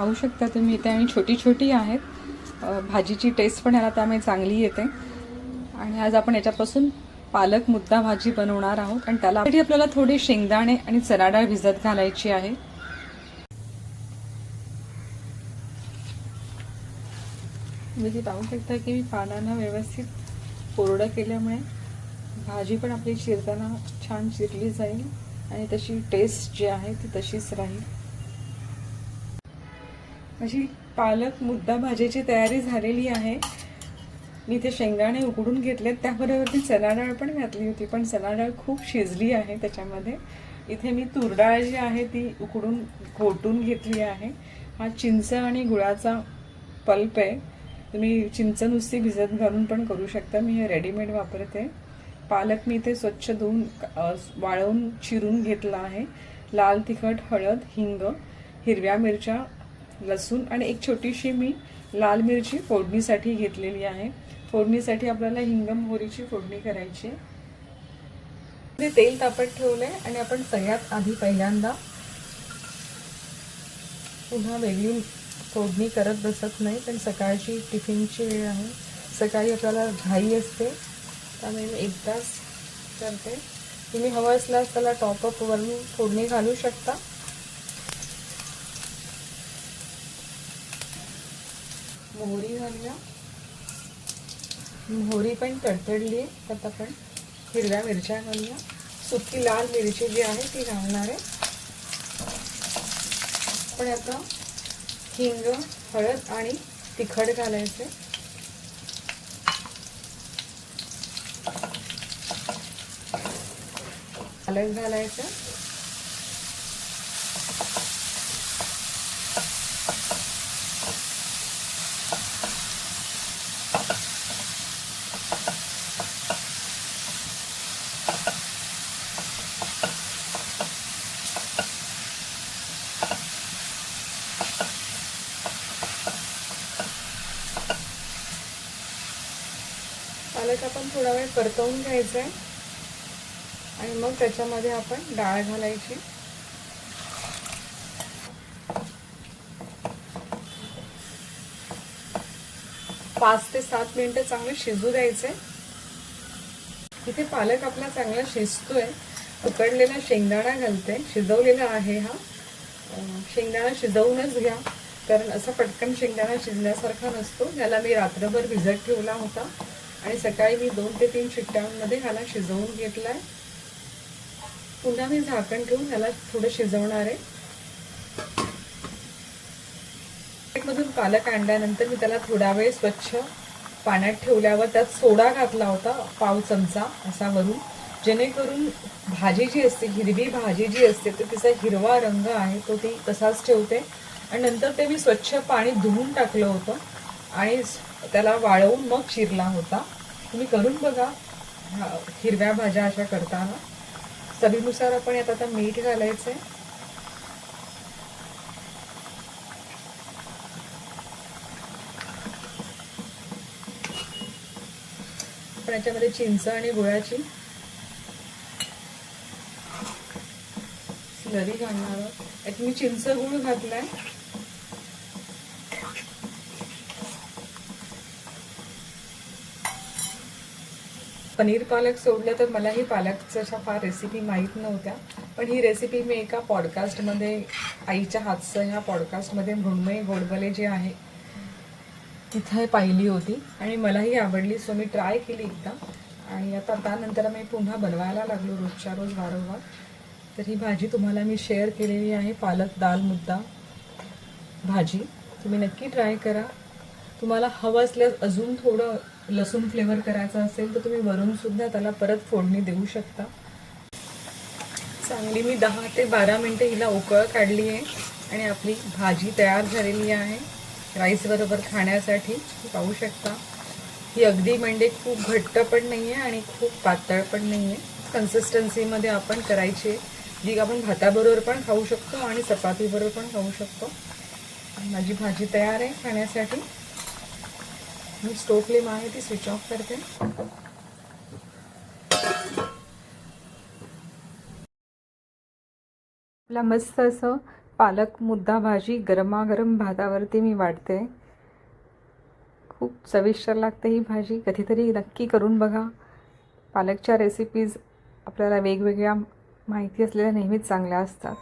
पाहू शकता तुम्ही इथे, आणि छोटी छोटी आहेत. भाजीची टेस्ट पण याला त्यामुळे चांगली येते. आणि आज आपण याच्यापासून पालक मुद्दा भाजी बनवणार आहोत. आणि त्याला आपल्याला थोडे शेंगदाणे आणि चणा डाळ भिजत घालायची आहे. म्हणजे पाहू शकता की मी पानांना व्यवस्थित कोरडं केल्यामुळे भाजी पण आपली चिरताना छान चिरली जाईल आणि तशी टेस्ट जी आहे ती तशीच राहील. अशी पालक मुद्दा भाजीची तयारी झालेली आहे. मी इथे शेंगदाणे उकडून घेतलेत, त्याबरोबर ती चणा डाळ पण घातली होती, पण चणा डाळ खूप शिजली आहे त्याच्यामध्ये. इथे मी तूर डाळ जी आहे ती उकडून घोटून घेतली आहे. हा चिंच आणि गुळाचा पल्प आहे. तुम्ही चिंच नुसती भिजत घालून पण करू शकता. मी हे रेडीमेड वापरते. पालक मी इथे स्वच्छ धुवून वाळवून चिरून घेतला आहे. लाल तिखट, हळद, हिंग, हिरव्या मिरच्या, लसूण आणि एक छोटीशी मी लाल मिरची फोडणीसाठी घेतलेली आहे. फोडणीसाठी आपल्याला हिंग मोहरीची फोडणी करायची. तेल तापत ठेवलंय आणि आपण सगळ्यात आधी पहिल्यांदा पुन्हा वेगळी फोडणी करत बसत नाही, पण सकाळची टिफिनची वेळ आहे. सकाळी आपल्याला घाई असते, त्यामुळे मी एकदाच करते. तुम्ही हवं असल्यास त्याला टॉपअप वरून फोडणी घालू शकता. मोहरी घालूया. मोहरी पण तडतडली. त्यात आपण हिरव्या मिरच्या घालूया. सुकी लाल मिरची जी आहे ती घालणार आहे. पण आता हिंग, हळद आणि तिखट घालायचे. पालक घालायचं. पालक आपण थोडा वेळ परतवून घ्यायचा आहे आणि मग त्याच्यामध्ये आपण डाळ घालायची. पाच ते 7 मिनिटं चांगलं शिजू द्यायचंय. इथे पालक आपला चांगला शिजतोय. उकडलेला शेंगदाणा घालते. शिजवलेला आहे हा. शेंगदाणा शिजवूनच घ्या, कारण असा पटकन शेंगदाणा शिजण्यासारखा नसतो. याला मी रात्रभर भिजत ठेवला होता आणि सकाळी मी 2 ते 3 शिट्ट्यांमध्ये ह्याला शिजवून घेतलाय. पुन्हा मी झाकण ठेवून ह्याला थोडं शिजवणार आहे. मधून पालक आणल्यानंतर मी त्याला थोडा वेळ स्वच्छ पाण्यात ठेवल्यावर त्यात सोडा घातला होता, पाव चमचा असा वरून, जेणेकरून भाजी जी असते, हिरवी भाजी जी असते, तर तिचा हिरवा रंग आहे तो ती तसाच ठेवते. आणि नंतर ते मी स्वच्छ पाणी धुवून टाकलं होतं आणि त्याला वाळवून मग चिरला होता. तुम्ही करून बघा हिरव्या भाज्या अशा करताना. चवीनुसार आपण आता मीठ घालायचंय. आपण याच्यामध्ये चिंच आणि गुळाची स्लरी घालणार आहोत. यात मी चिंच गुळ घातलाय. पनीर पालक सोडलं तर मलाही पालकच्या फार रेसिपी माहीत नव्हत्या, पण ही रेसिपी मी एका पॉडकास्टमध्ये, आईच्या हातचं ह्या पॉडकास्टमध्ये मृण्मयी गोडबोले जे आहे तिथे पाहिली होती आणि मलाही आवडली. सो मी ट्राय केली एकदा आणि आता त्यानंतर मी पुन्हा बनवायला लागलो रोजच्या रोज वारंवार. तर ही भाजी तुम्हाला मी शेअर केलेली आहे, पालक दाल मुद्दा भाजी. तुम्ही नक्की ट्राय करा. तुम्हाला हवं असल्यास अजून थोडं लसूण फ्लेवर करायचा असेल तर तुम्ही वरून सुद्धा त्याला परत फोडणी देऊ शकता. चांगली मी 10 ते 12 मिनिटं हिला उकळ काढली आहे आणि आपली भाजी तयार झालेली आहे राईस बरोबर खाण्यासाठी. पाहू शकता ही अगदी म्हणजे खूप घट्ट पण नाही आहे आणि खूप पातळ पण नाही आहे. कन्सिस्टन्सीमध्ये आपण करायची, जी आपण भाताबरोबर पण खाऊ शकतो आणि चपातीबरोबर पण खाऊ शकतो. माझी भाजी तयार आहे खाण्यासाठी. मी स्टोव फ्लेम आहे ती स्विच ऑफ करते. आपला मस्त असं पालक मुद्दा भाजी गरमागरम भातावरती मी वाढते. खूप चविष्ट लागते ही भाजी. कधीतरी नक्की करून बघा. पालकच्या रेसिपीज आपल्याला वेगवेगळ्या माहिती असलेल्या नेहमीच चांगल्या असतात.